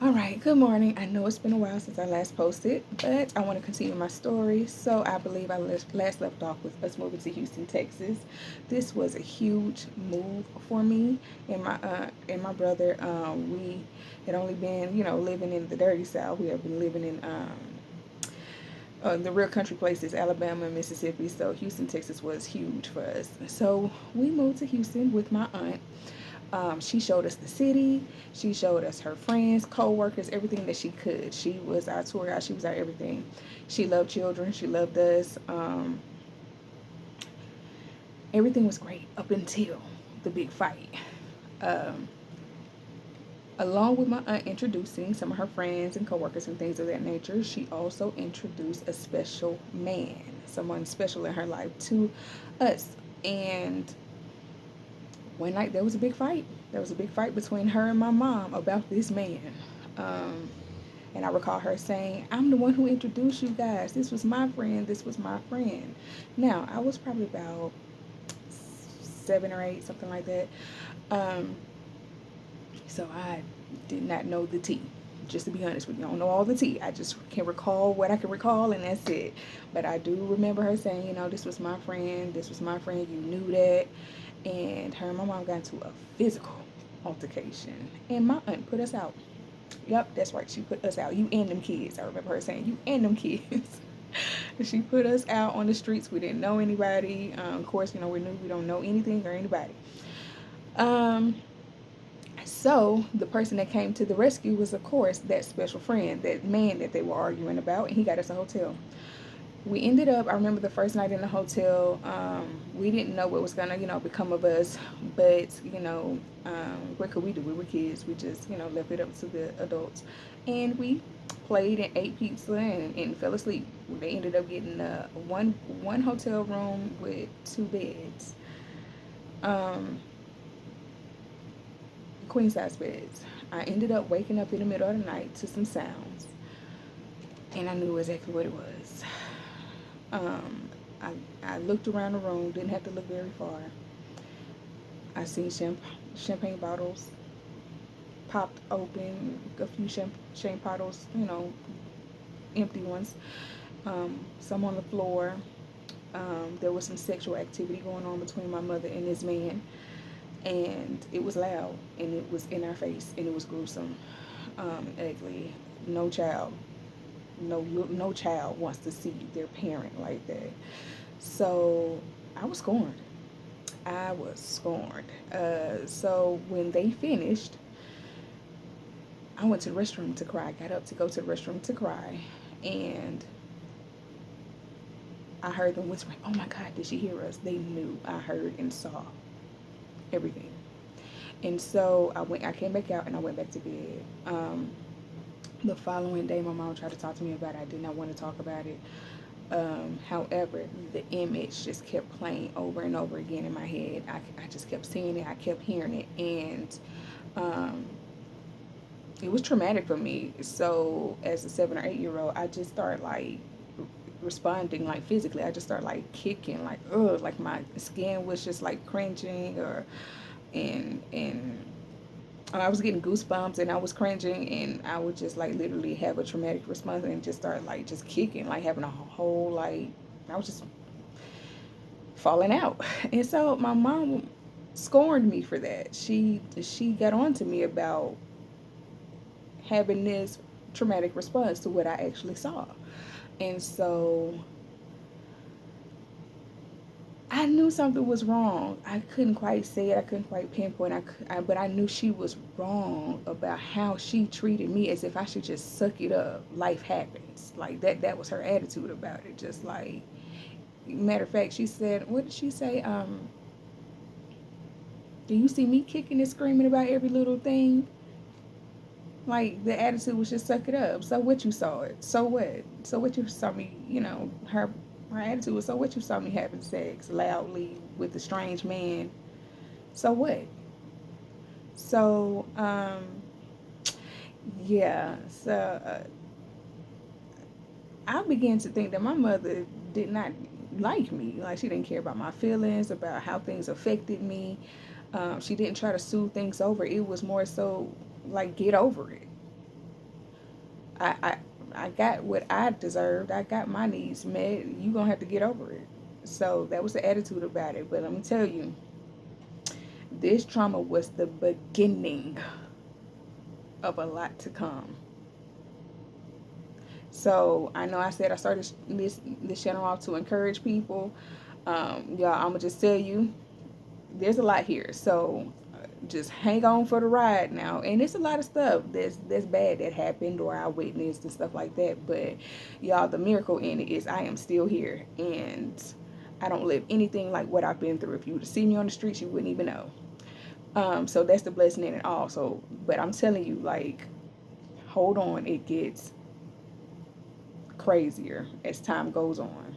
All right, good morning. I know it's been a while since I last posted, but I want to continue my story. So I believe I last left off with us moving to Houston, Texas. This was a huge move for me and my brother. We had only been, living in the dirty South. We have been living in the real country places, Alabama and Mississippi. So Houston, Texas was huge for us. So we moved to Houston with my aunt. She showed us the city. She showed us her friends, co-workers, everything that she could. She was our tour guide. She was our everything. She loved children. She loved us. Everything was great up until the big fight. Um, Along with my aunt introducing some of her friends and coworkers and things of that nature, she also introduced a special man, someone special in her life to us. And one night there was a big fight. There was a big fight between her and my mom about this man. Um, and I recall her saying, I'm the one who introduced you guys. This was my friend. This was my friend. Now, I was probably about 7 or 8, something like that. Um, so I did not know the tea. Just to be honest with you, I don't know all the tea. I just can recall what I can recall, and that's it. But I do remember her saying, this was my friend. This was my friend. You knew that. And her and my mom got into a physical altercation. And my aunt put us out. Yep, that's right. She put us out. You and them kids. I remember her saying, you and them kids. She put us out on the streets. We didn't know anybody. Of course, we knew we don't know anything or anybody. Um, so the person that came to the rescue was, of course, that special friend, that man that they were arguing about, and he got us a hotel. We ended up, I remember the first night in the hotel, we didn't know what was going to, become of us, but, what could we do? We were kids. We just, left it up to the adults. And we played and ate pizza and fell asleep. They ended up getting one hotel room with 2 beds, um, queen size beds. I ended up waking up in the middle of the night to some sounds, and I knew exactly what it was. Um, I looked around the room, didn't have to look very far. I seen champagne bottles popped open, a few champagne bottles, empty ones, some on the floor. There was some sexual activity going on between my mother and this man, and it was loud, and it was in our face, and it was gruesome, ugly. No child, no child wants to see their parent like that. So I was scorned. I was scorned. So when they finished, I went to the restroom to cry. I got up to go to the restroom to cry, and I heard them whispering, "Oh my God, did she hear us?" They knew I heard and saw everything. And so I came back out and I went back to bed. The following day, my mom tried to talk to me about it. I did not want to talk about it. However, the image just kept playing over and over again in my head. I just kept seeing it. I kept hearing it, and um, it was traumatic for me. So as a 7 or 8 year old, I just started like responding like physically. I just started like kicking, like ugh, like my skin was just like cringing, or and I was getting goosebumps and I was cringing, and I would just like literally have a traumatic response and just start like just kicking, like having a whole like I was just falling out. And so my mom scorned me for that. She got on to me about having this traumatic response to what I actually saw. And so I knew something was wrong. I couldn't quite say it. I couldn't quite pinpoint. But I knew she was wrong about how she treated me, as if I should just suck it up. Life happens. Like that. That was her attitude about it. Just like, matter of fact, she said, "What did she say? Do you see me kicking and screaming about every little thing?" Like the attitude was just suck it up. So what, you saw it? So what? So what, you saw me? Her attitude was, so what, you saw me having sex loudly with a strange man? So what? So yeah. So I began to think that my mother did not like me. Like she didn't care about my feelings, about how things affected me. She didn't try to soothe things over. It was more so like, get over it. I, I, I got what I deserved. I got my needs met. You gonna have to get over it. So that was the attitude about it. But let me tell you, this trauma was the beginning of a lot to come. So I know I said I started this channel off to encourage people. Y'all, I'm gonna just tell you, there's a lot here. So just hang on for the ride now. And it's a lot of stuff that's bad that happened or I witnessed and stuff like that. But y'all, the miracle in it is I am still here, and I don't live anything like what I've been through. If you were to see me on the streets, you wouldn't even know. So that's the blessing in it all. So, but I'm telling you, like, hold on, it gets crazier as time goes on.